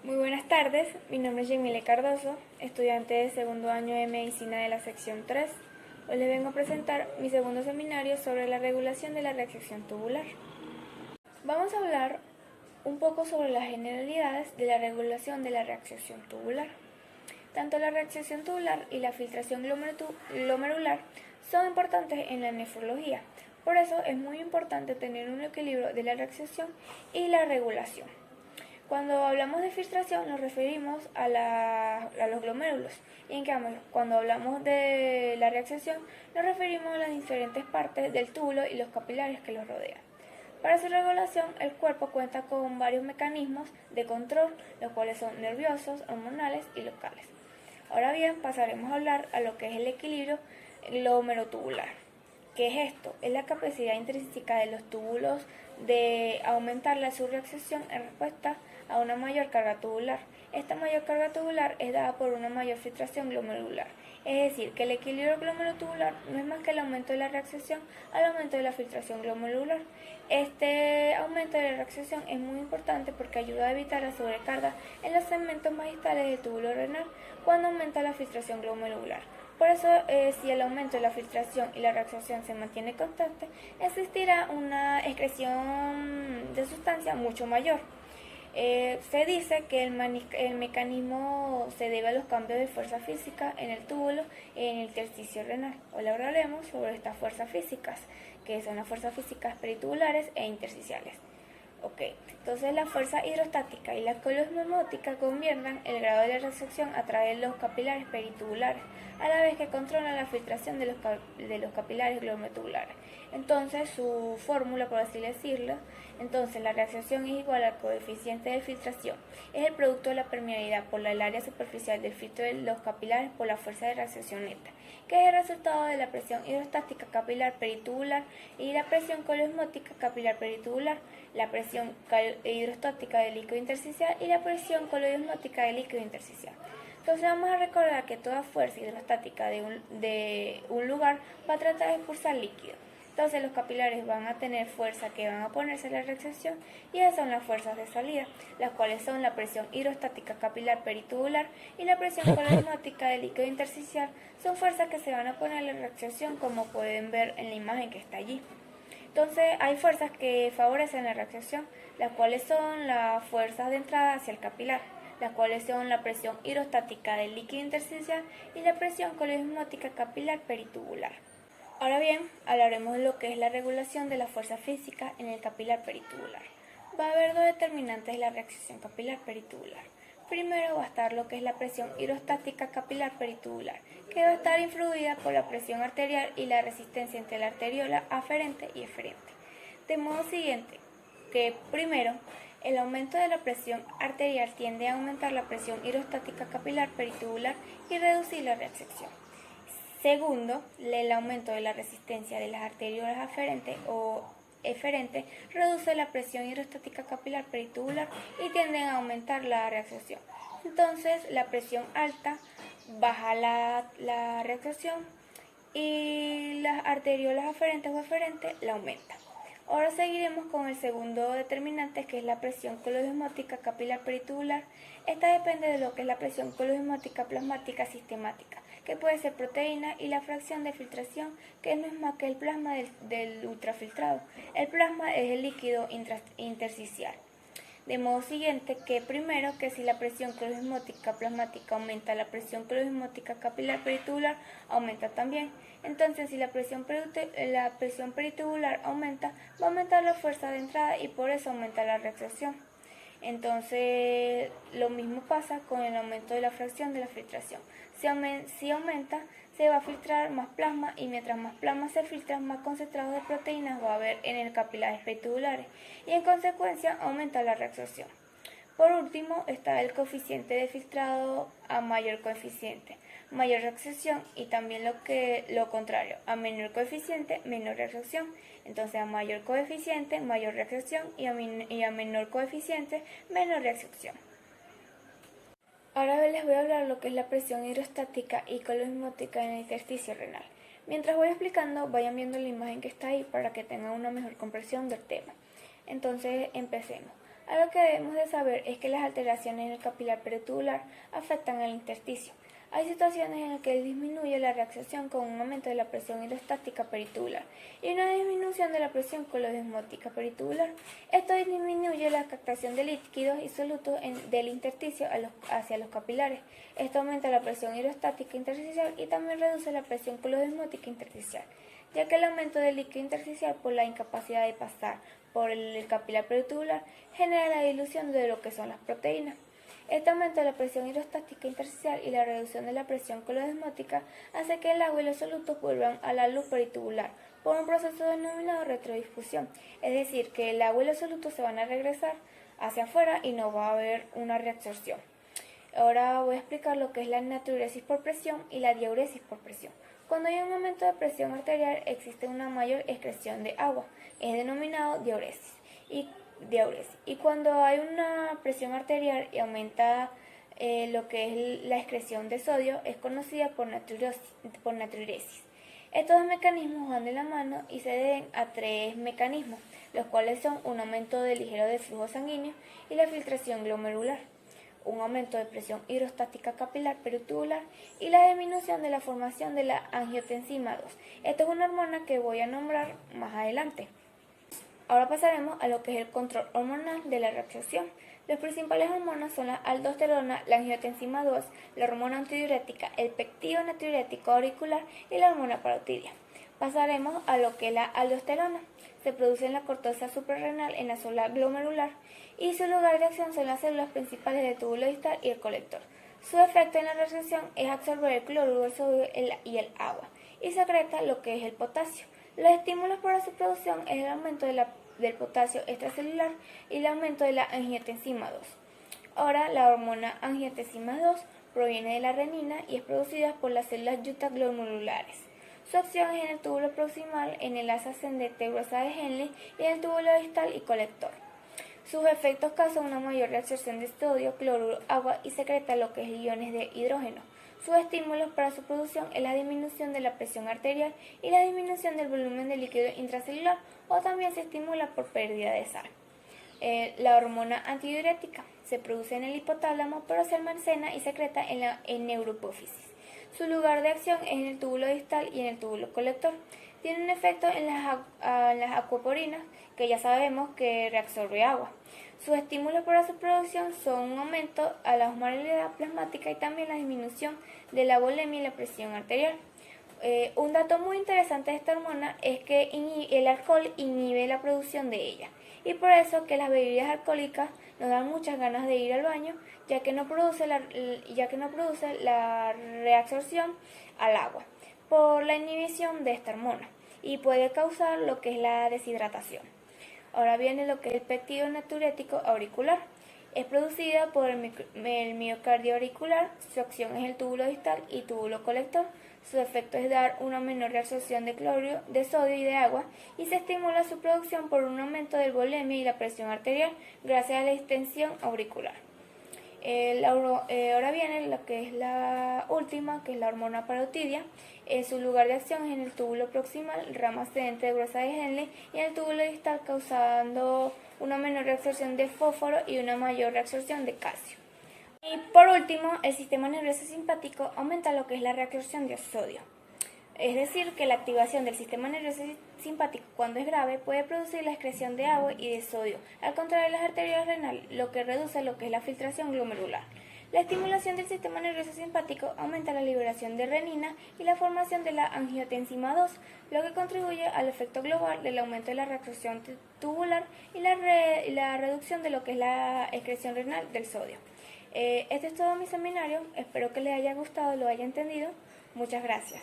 Muy buenas tardes, mi nombre es Yemile Cardoso, estudiante de segundo año de Medicina de la sección 3. Hoy les vengo a presentar mi segundo seminario sobre la regulación de la reacción tubular. Vamos a hablar un poco sobre las generalidades de la regulación de la reacción tubular. Tanto la reacción tubular y la filtración glomerular son importantes en la nefrología, por eso es muy importante tener un equilibrio de la reacción y la regulación. Cuando hablamos de filtración nos referimos a los glomérulos y en cambio cuando hablamos de la reacción nos referimos a las diferentes partes del túbulo y los capilares que los rodean. Para su regulación el cuerpo cuenta con varios mecanismos de control, los cuales son nerviosos, hormonales y locales. Ahora bien, pasaremos a hablar a lo que es el equilibrio glomerulotubular. ¿Qué es esto? Es la capacidad intrínseca de los túbulos de aumentar la subreacción en respuesta a una mayor carga tubular. Esta mayor carga tubular es dada por una mayor filtración glomerular. Es decir, que el equilibrio glomerulotubular no es más que el aumento de la reacción al aumento de la filtración glomerular. Este aumento de la reacción es muy importante porque ayuda a evitar la sobrecarga en los segmentos más distales del túbulo renal cuando aumenta la filtración glomerular. Por eso, si el aumento de la filtración y la reacción se mantiene constante, existirá una excreción de sustancia mucho mayor. Se dice que el mecanismo se debe a los cambios de fuerza física en el túbulo y en el intersticio renal. Hoy hablaremos sobre estas fuerzas físicas, que son las fuerzas físicas peritubulares e intersticiales. Entonces la fuerza hidrostática y la colismosmótica gobiernan el grado de la reacción a través de los capilares peritubulares, a la vez que controlan la filtración de los capilares glomerulares. Entonces su fórmula, por así decirlo, entonces la reacción es igual al coeficiente de filtración. Es el producto de la permeabilidad por el área superficial del filtro de los capilares por la fuerza de reacción neta, que es el resultado de la presión hidrostática capilar peritubular y la presión colismótica capilar peritubular, la presión hidrostática del líquido intersticial y la presión colismótica del líquido intersticial. Entonces vamos a recordar que toda fuerza hidrostática de un lugar va a tratar de expulsar líquido. Entonces los capilares van a tener fuerza que van a oponerse a la reacción y esas son las fuerzas de salida, las cuales son la presión hidrostática capilar peritubular y la presión colismótica del líquido intersticial. Son fuerzas que se van a oponer a la reacción, como pueden ver en la imagen que está allí. Entonces hay fuerzas que favorecen la reacción, las cuales son las fuerzas de entrada hacia el capilar, las cuales son la presión hidrostática del líquido intersticial y la presión colismótica capilar peritubular. Ahora bien, hablaremos de lo que es la regulación de la fuerza física en el capilar peritubular. Va a haber dos determinantes de la reacción capilar peritubular. Primero va a estar lo que es la presión hidrostática capilar peritubular, que va a estar influida por la presión arterial y la resistencia entre la arteriola aferente y eferente. De modo siguiente, que primero, el aumento de la presión arterial tiende a aumentar la presión hidrostática capilar peritubular y reducir la reacción. Segundo, el aumento de la resistencia de las arteriolas aferentes o eferente reduce la presión hidrostática capilar peritubular y tienden a aumentar la reacción. Entonces, la presión alta baja la reacción y las arteriolas aferentes o eferentes la aumentan. Ahora seguiremos con el segundo determinante, que es la presión colismótica capilar peritubular. Esta depende de lo que es la presión colismótica plasmática sistemática, que puede ser proteína, y la fracción de filtración, que no es más que el plasma del ultrafiltrado. El plasma es el líquido intersticial. De modo siguiente, que primero, que si la presión colismótica plasmática aumenta, la presión colismótica capilar peritubular aumenta también. Entonces, si la presión peritubular aumenta, va a aumentar la fuerza de entrada y por eso aumenta la reacción. Entonces, lo mismo pasa con el aumento de la fracción de la filtración. Si aumenta, se va a filtrar más plasma y mientras más plasma se filtra, más concentrados de proteínas va a haber en el capilares peritubulares y en consecuencia aumenta la reacción. Por último está el coeficiente de filtrado. A mayor coeficiente, mayor reacción, y también lo contrario, a menor coeficiente, menor reacción. Entonces a mayor coeficiente, mayor reacción, y a menor coeficiente, menor reacción. Ahora les voy a hablar lo que es la presión hidrostática y colismótica en el intersticio renal. Mientras voy explicando, vayan viendo la imagen que está ahí para que tengan una mejor comprensión del tema. Entonces empecemos. Algo que debemos de saber es que las alteraciones en el capilar peritubular afectan al intersticio. Hay situaciones en las que disminuye la reabsorción con un aumento de la presión hidrostática peritubular y una disminución de la presión colodesmótica peritubular. Esto disminuye la captación de líquidos y solutos del intersticio hacia los capilares. Esto aumenta la presión hidrostática intersticial y también reduce la presión colodesmótica intersticial, ya que el aumento del líquido intersticial por la incapacidad de pasar por el capilar peritubular genera la dilución de lo que son las proteínas. Este aumento de la presión hidrostática intersticial y la reducción de la presión colodesmótica hace que el agua y los solutos vuelvan a la luz peritubular por un proceso denominado retrodifusión, es decir, que el agua y los solutos se van a regresar hacia afuera y no va a haber una reabsorción. Ahora voy a explicar lo que es la natriuresis por presión y la diuresis por presión. Cuando hay un aumento de presión arterial existe una mayor excreción de agua, es denominado diuresis. Y cuando hay una presión arterial y aumenta lo que es la excreción de sodio, es conocida por natriuresis. Estos dos mecanismos van de la mano y se deben a tres mecanismos, los cuales son un aumento ligero del flujo sanguíneo y la filtración glomerular, un aumento de presión hidrostática capilar peritubular y la disminución de la formación de la angiotensina 2. Esta es una hormona que voy a nombrar más adelante. Ahora pasaremos a lo que es el control hormonal de la reabsorción. Las principales hormonas son la aldosterona, la angiotensina 2, la hormona antidiurética, el péptido natriurético auricular y la hormona parotidia. Pasaremos a lo que es la aldosterona. Se produce en la corteza suprarrenal en la zona glomerular y su lugar de acción son las células principales del túbulo distal y el colector. Su efecto en la reabsorción es absorber el cloruro de sodio y el agua y secreta lo que es el potasio. Los estímulos para su producción es el aumento del potasio extracelular y el aumento de la angiotensina 2. Ahora, la hormona angiotensina 2 proviene de la renina y es producida por las células glomerulares. Su acción es en el túbulo proximal, en el asa ascendente gruesa de Henle y en el túbulo distal y colector. Sus efectos causan una mayor reabsorción de sodio, cloruro, agua y secreta lo que es iones de hidrógeno. Sus estímulos para su producción es la disminución de la presión arterial y la disminución del volumen de líquido intracelular, o también se estimula por pérdida de sal. La hormona antidiurética se produce en el hipotálamo, pero se almacena y secreta en la neurohipófisis. Su lugar de acción es en el túbulo distal y en el túbulo colector. Tiene un efecto en las acuaporinas, que ya sabemos que reabsorbe agua. Sus estímulos para su producción son un aumento a la osmolaridad plasmática y también la disminución de la volemia y la presión arterial. Un dato muy interesante de esta hormona es que el alcohol inhibe la producción de ella, y por eso que las bebidas alcohólicas nos dan muchas ganas de ir al baño, ya que no produce la reabsorción al agua por la inhibición de esta hormona y puede causar lo que es la deshidratación. Ahora viene lo que es el péptido natriurético auricular. Es producida por el miocardio auricular. Su acción es el túbulo distal y túbulo colector. Su efecto es dar una menor reabsorción de cloruro, de sodio y de agua, y se estimula su producción por un aumento del volemia y la presión arterial gracias a la extensión auricular. Ahora viene lo que es la última, que es la hormona parotidia. Su lugar de acción es en el túbulo proximal, rama ascendente gruesa de Henle, y en el túbulo distal, causando una menor reabsorción de fósforo y una mayor reabsorción de calcio. Y por último, el sistema nervioso simpático aumenta lo que es la reabsorción de sodio. Es decir, que la activación del sistema nervioso simpático cuando es grave puede producir la excreción de agua y de sodio, al contrario de las arterias renales, lo que reduce lo que es la filtración glomerular. La estimulación del sistema nervioso simpático aumenta la liberación de renina y la formación de la angiotensina 2, lo que contribuye al efecto global del aumento de la reabsorción tubular y la reducción de lo que es la excreción renal del sodio. Este es todo mi seminario, espero que les haya gustado, lo haya entendido. Muchas gracias.